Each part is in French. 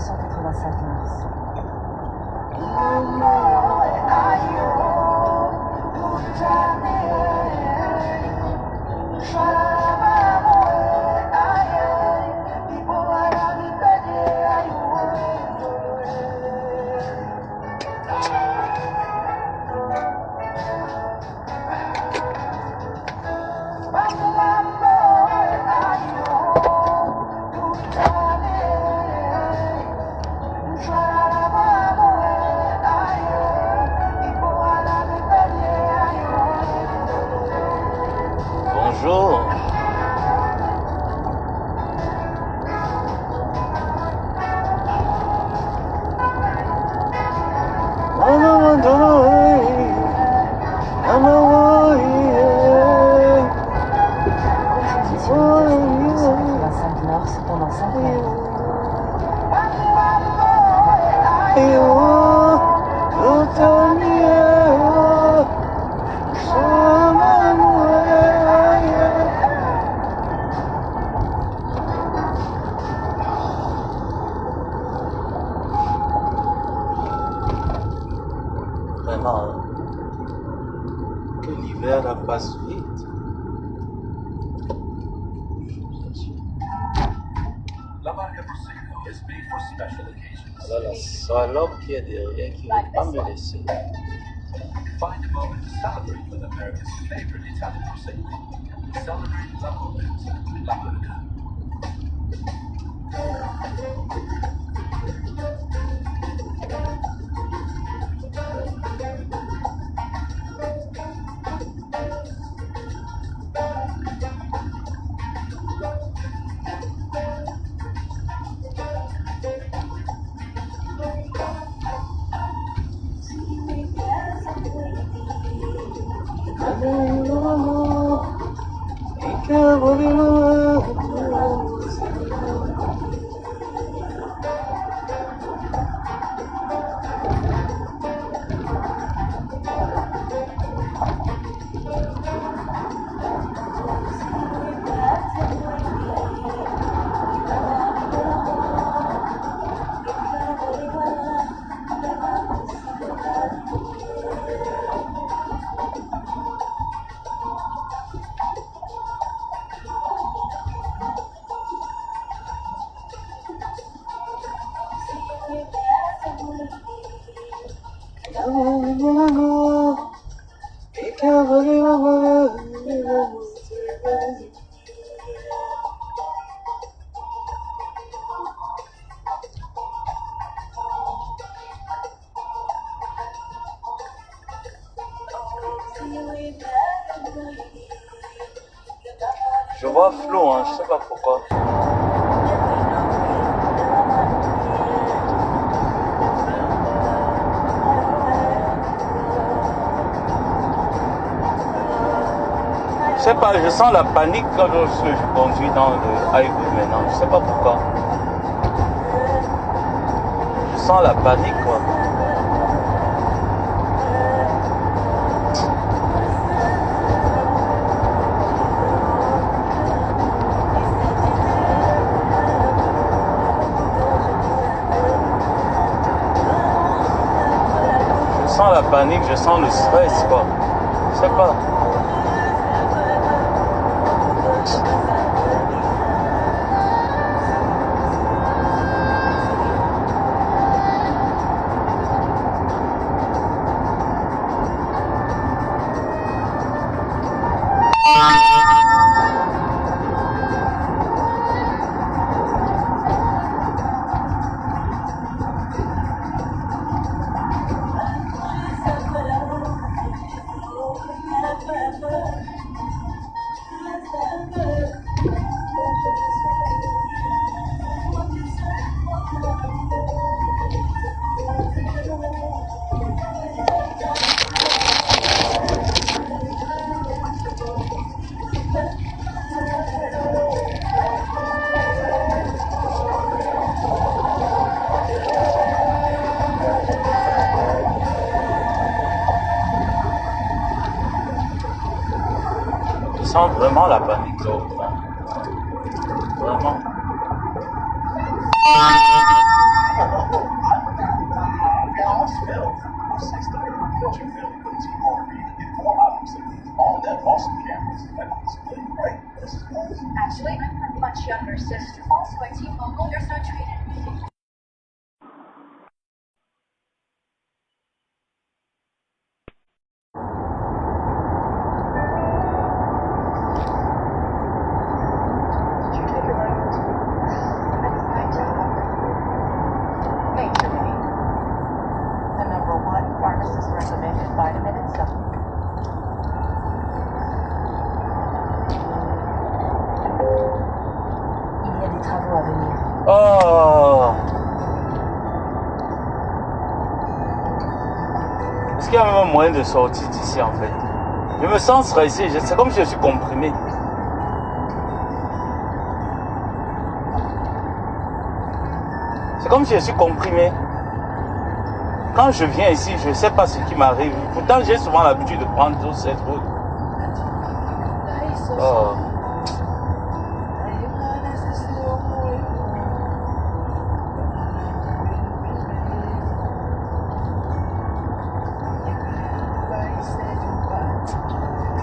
285 mars. Bonjour. Mars pendant 5 minutes. Vraiment, que l'hiver la passe vite. La marca Prosecco is made for special occasions. Là, la salope qui est derrière qui ne veut pas me laisser. Find a moment to celebrate with America's favorite Italian Prosecco. Celebrate la moment, la marca. Je vois flou, hein, je sais pas pourquoi. Je sais pas, je sens la panique quand je conduis dans le highway maintenant, je sais pas pourquoi. Je sens la panique, quoi. Je sens la panique, je sens le stress, quoi. Je sais pas. Je sens vraiment la panique, là, vraiment. All film, system, feature film, puts more read and more items and all of that awesome cameras that display, right? This is nice. Actually, I'm her much younger sister. Also, at T-Mobile, there's no trade-in. Did you take a ride? That's my job. Nature Made. The #1 pharmacist recommended vitamin and supplement. Il y a des travaux à venir. Oh. Est-ce qu'il y a même un moyen de sortir d'ici en fait? Je me sens stressé, c'est comme si je suis comprimé. C'est comme si je suis comprimé. Quand je viens ici, je ne sais pas ce qui m'arrive. Pourtant, j'ai souvent l'habitude de prendre toute cette route. Oh.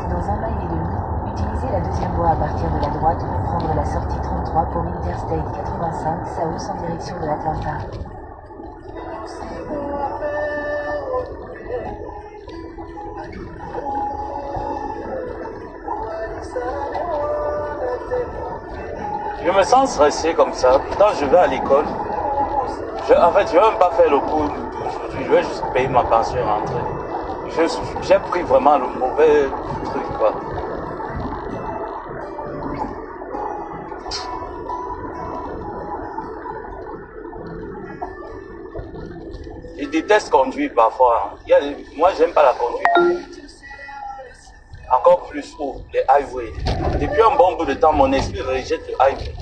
Dans un mile et demi, utilisez la deuxième voie à partir de la droite pour prendre la sortie 33 pour Interstate 85 South en direction de l'Atlanta. Je me sens stressé comme ça. Pourtant, je vais à l'école. En fait, je ne vais même pas faire le cours aujourd'hui. Je vais juste payer ma pension et rentrer. J'ai pris vraiment le mauvais truc, quoi. Je déteste conduire parfois. Moi, j'aime pas la conduite. Encore plus haut, les highways. Depuis un bon bout de temps, mon esprit rejette le highway.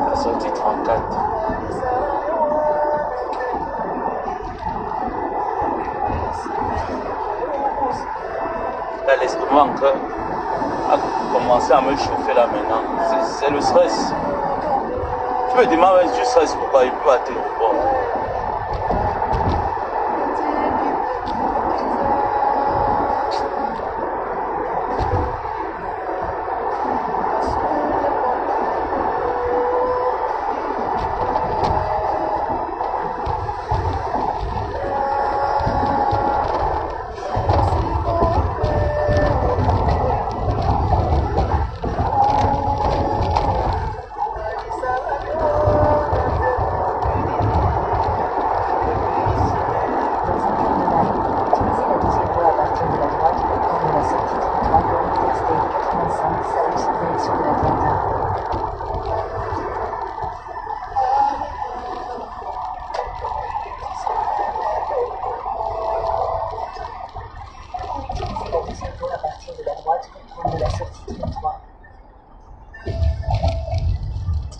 La sortie 34. Là, l'estomac encore a commencé à me chauffer là maintenant. C'est le stress. Tu me demandes, tu stresses pourquoi il peut atteindre le bord.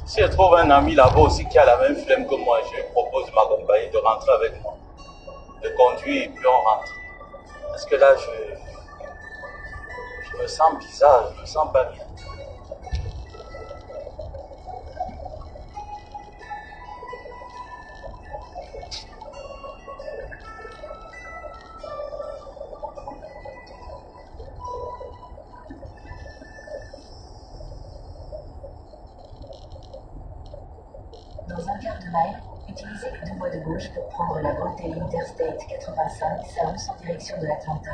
Si je trouve un ami là-bas aussi qui a la même flemme que moi, je lui propose de m'accompagner, de rentrer avec moi, de conduire et puis on rentre. Parce que là, je me sens bizarre, je me sens pas bien. Dans un quart de mile, utilisez les deux voies de gauche pour prendre la bretelle Interstate 85 South en direction de l'Atlanta.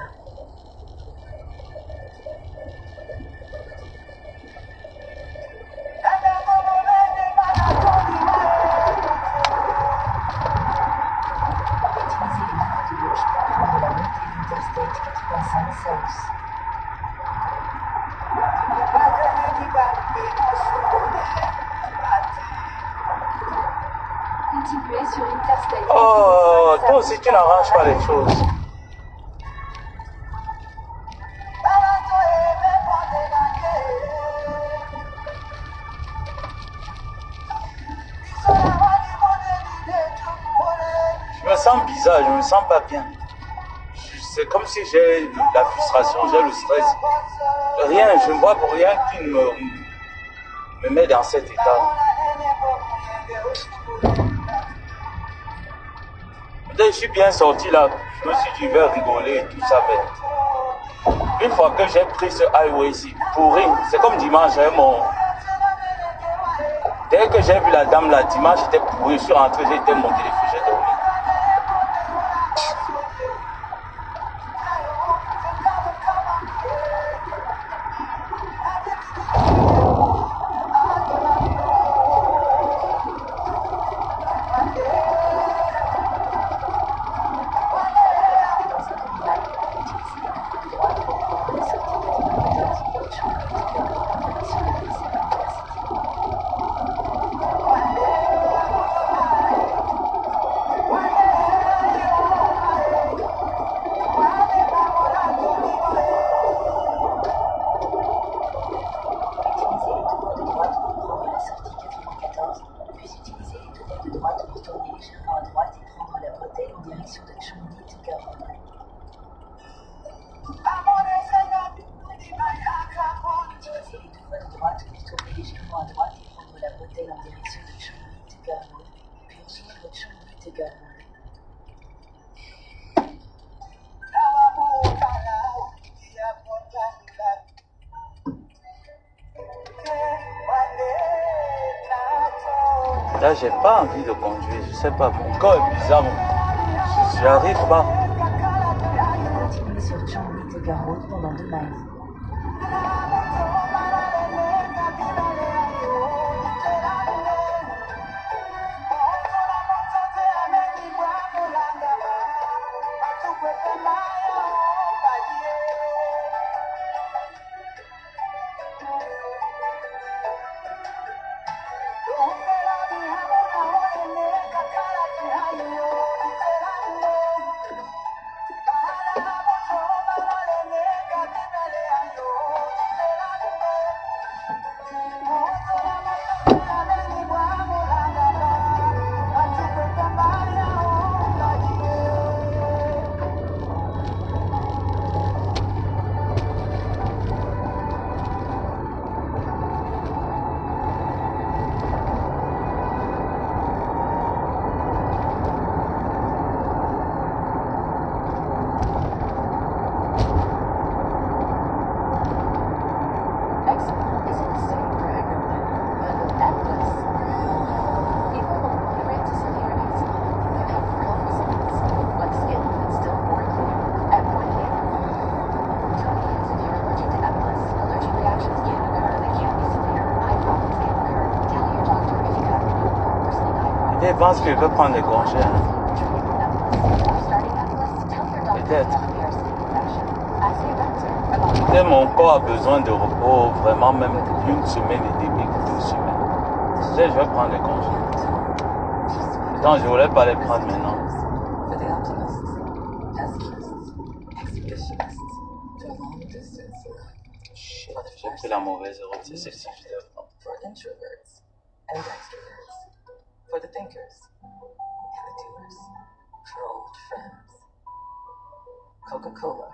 Utilisez les deux voies de gauche pour prendre la bretelle Interstate 85 South. Continuez sur Interstate. Oh, toi aussi tu n'arranges pas les choses. sens bizarre, je me sens pas bien. C'est comme si j'ai la frustration, j'ai le stress. Rien, je ne vois pour rien qui me met dans cet état. Dès que je suis bien sorti là, je me suis dit, je vais rigoler et tout ça. Mais une fois que j'ai pris ce highway ici, pourri, c'est comme dimanche, dès que j'ai vu la dame là, dimanche, j'étais pourri, je suis rentré, j'ai été monté les feux, j'ai dormi. Là, j'ai pas envie de conduire, je sais pas, mon corps est bizarre, j'arrive pas. Continuez sur Chongli Tiger Road pendant 2 miles. Je pense qu'il veut prendre des congés. Hein. Peut-être. Peut-être mon corps a besoin de repos, vraiment même 1 semaine et demie, 2 semaines. Je vais prendre des congés. Pourtant, je voulais pas les prendre maintenant. Shit, j'ai pris la mauvaise route, c'est celle-ci que je dois prendre. For the thinkers and the doers, for old friends. Coca-Cola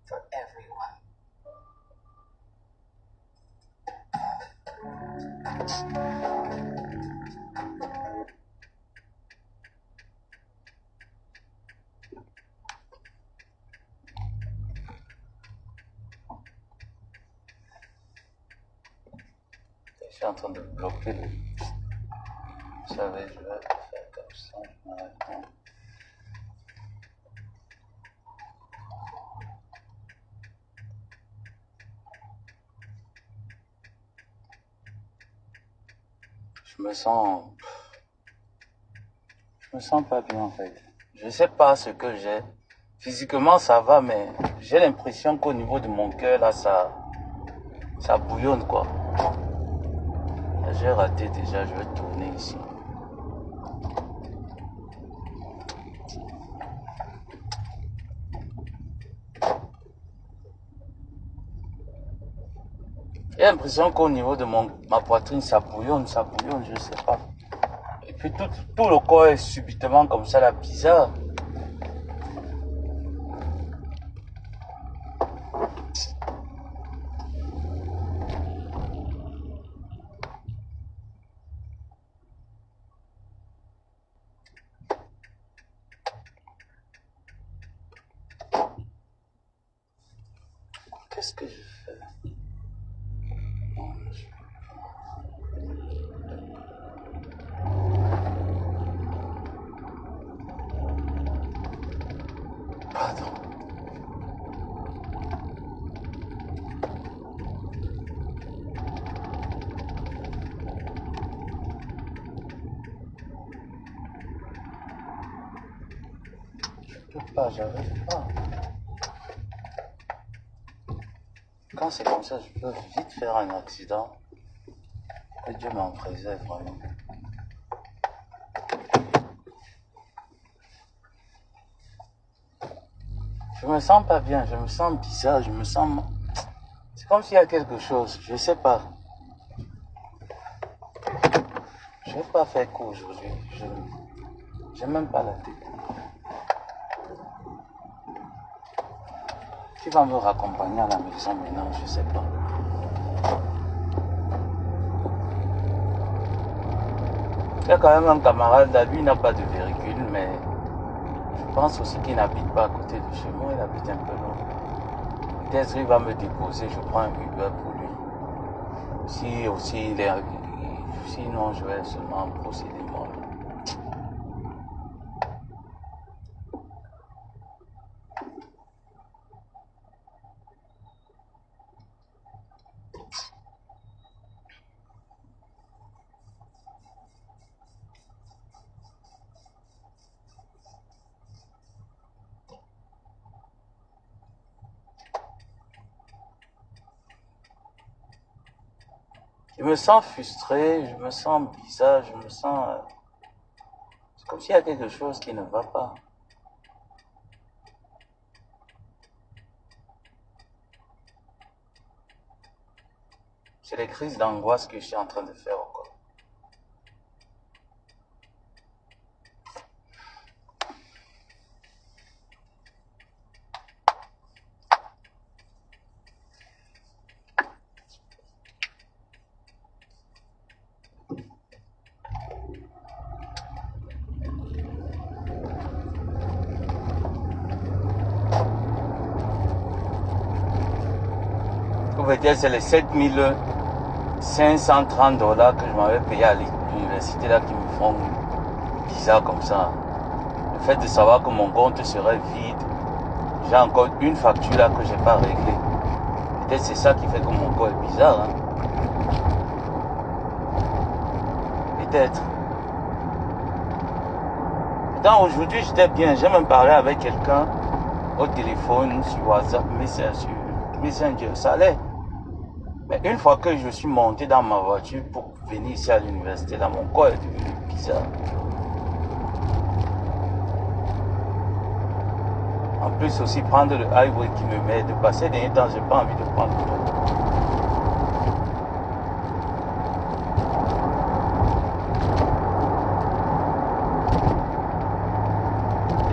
for everyone. Je suis en train de bloquer le... Vous savez, je vais faire comme ça, je m'arrête. Je me sens pas bien en fait. Je sais pas ce que j'ai. Physiquement ça va, mais j'ai l'impression qu'au niveau de mon cœur là, ça bouillonne quoi. Là, j'ai raté déjà, je vais tourner ici. J'ai l'impression qu'au niveau de ma poitrine, ça bouillonne, je sais pas. Et puis tout le corps est subitement comme ça, là, bizarre. Qu'est-ce que je fais? Pardon. Je peux pas, j'arrive pas. Quand c'est comme ça, je peux vite faire un accident. Que Dieu m'en préserve vraiment. Je me sens pas bien, je me sens bizarre, je me sens... C'est comme s'il y a quelque chose, je sais pas. Je vais pas faire quoi aujourd'hui, j'ai même pas la tête. Qui va me raccompagner à la maison maintenant, je sais pas. Il y a quand même un camarade là, lui n'a pas de véhicule, mais je pense aussi qu'il n'habite pas à côté de chez moi, il habite un peu loin. Peut-être qu'il va me déposer, je prends un Uber pour lui. Si aussi il est... Sinon, je vais seulement procéder moi. Je me sens frustré, je me sens bizarre, je me sens... C'est comme s'il y a quelque chose qui ne va pas. C'est les crises d'angoisse que je suis en train de faire encore. Vous pouvez dire c'est les 7530 $ que je m'avais payé à l'université là qui me font bizarre comme ça. Le fait de savoir que mon compte serait vide, j'ai encore une facture là que j'ai pas réglée. Peut-être c'est ça qui fait que mon corps est bizarre. Hein? Peut-être. Pourtant aujourd'hui j'étais bien, j'ai même parlé avec quelqu'un au téléphone, sur WhatsApp, sur Messenger, ça allait. Mais une fois que je suis monté dans ma voiture pour venir ici à l'université, là, mon corps est devenu bizarre. En plus aussi, prendre le highway qui me met de passer des temps, j'ai pas envie de prendre l'autre.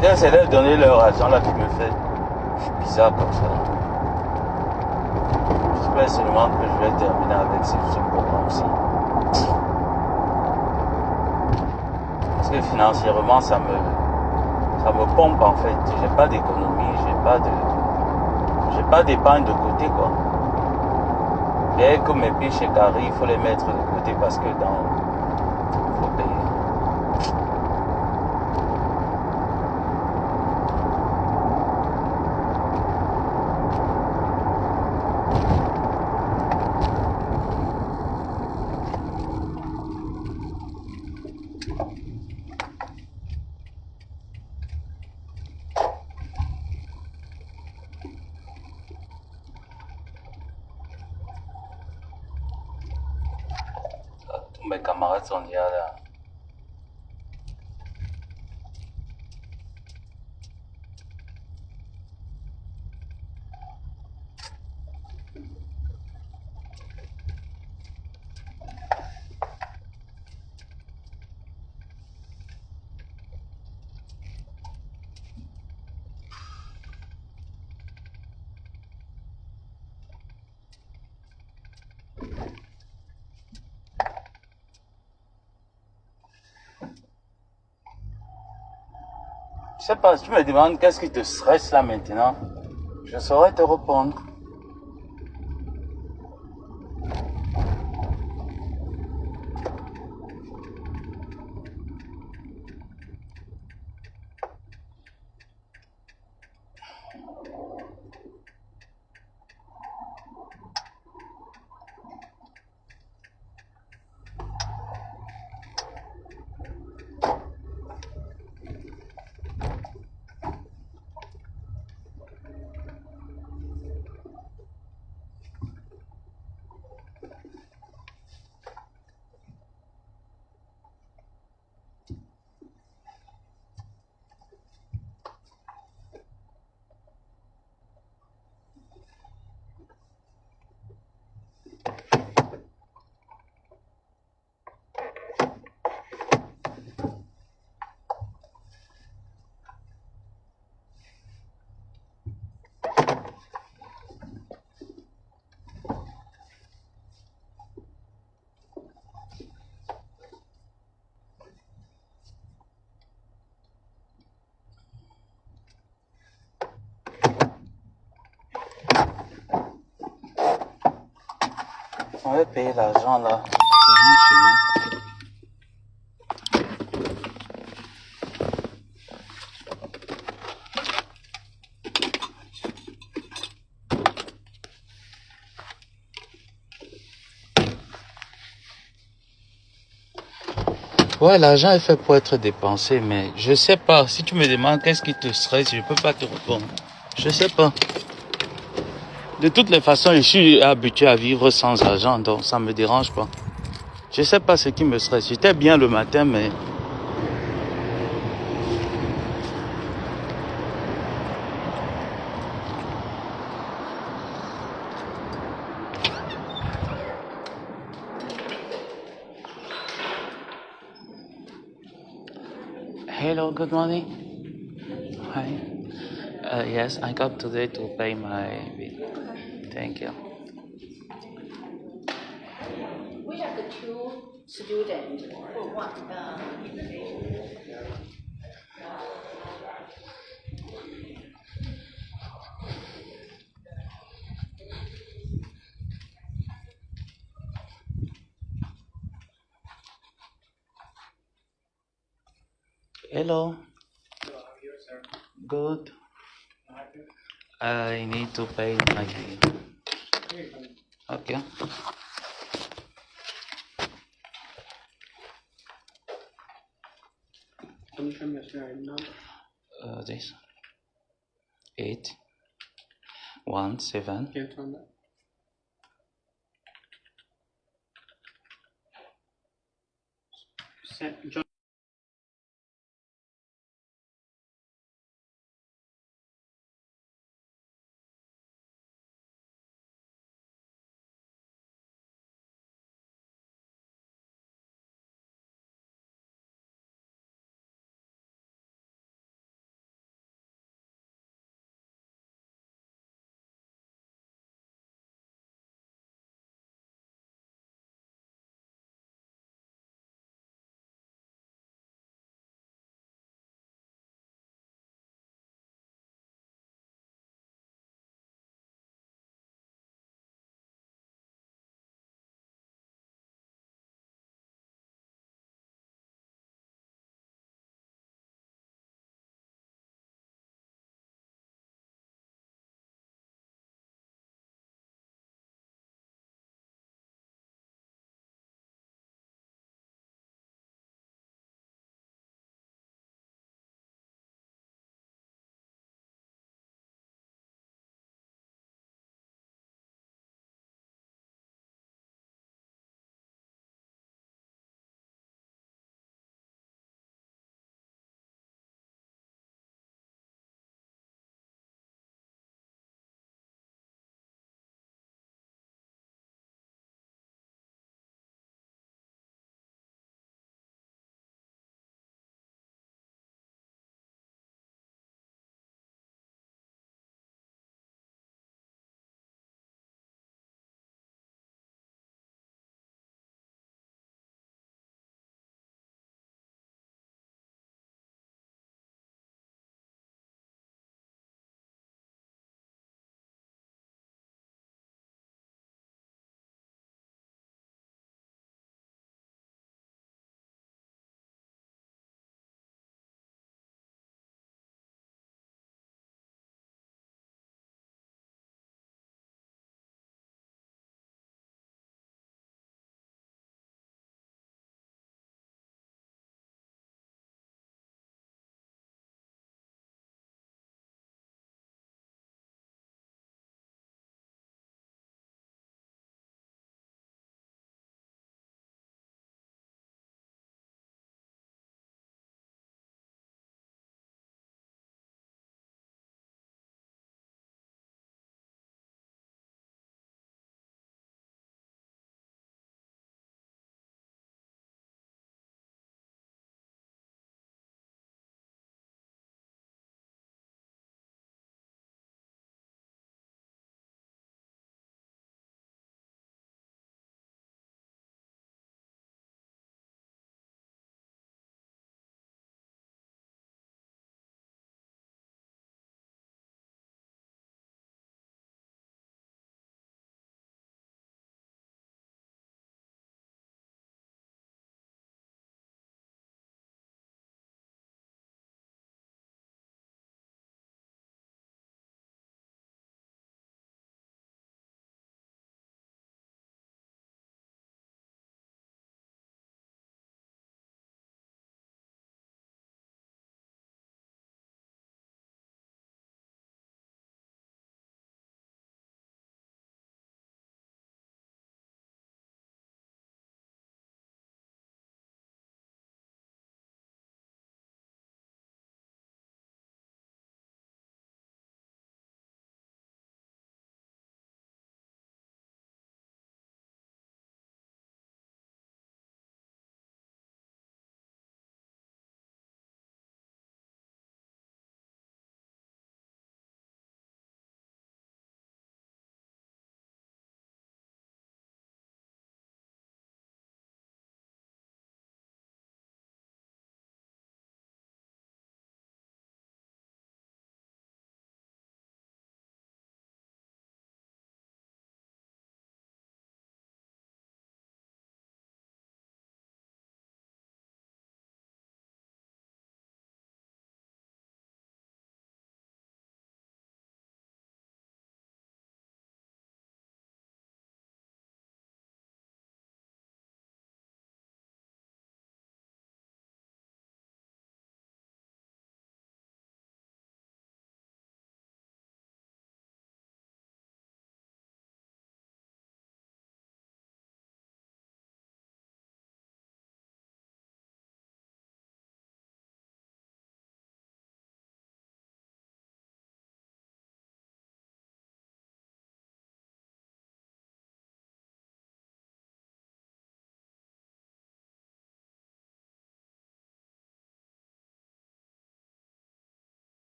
Peut-être c'est leur donner leur argent là qui me fait bizarre comme ça. J'espère seulement que je vais terminer avec ce programme-ci. Parce que financièrement, ça me pompe en fait. J'ai pas d'économie, j'ai pas d'épargne de côté quoi. Dès que mes pieds chez Carré, il faut les mettre de côté parce que il faut payer. Tous mes camarades sont déjà là. Je sais pas, si tu me demandes qu'est-ce qui te stresse là maintenant, je saurais te répondre. On va payer l'argent là. C'est rien chez moi. Ouais, l'argent est fait pour être dépensé, mais je sais pas. Si tu me demandes qu'est-ce qui te stresse, je peux pas te répondre. Je sais pas. De toutes les façons, je suis habitué à vivre sans argent, donc ça me dérange pas. Je sais pas ce qui me stresse. J'étais bien le matin, mais... Hello, good morning. Hi. Yes, I got today to pay my bill. Thank you. We have the two students who want Hello. Good. I need to pay my bill. Okay. This 8 1 7 John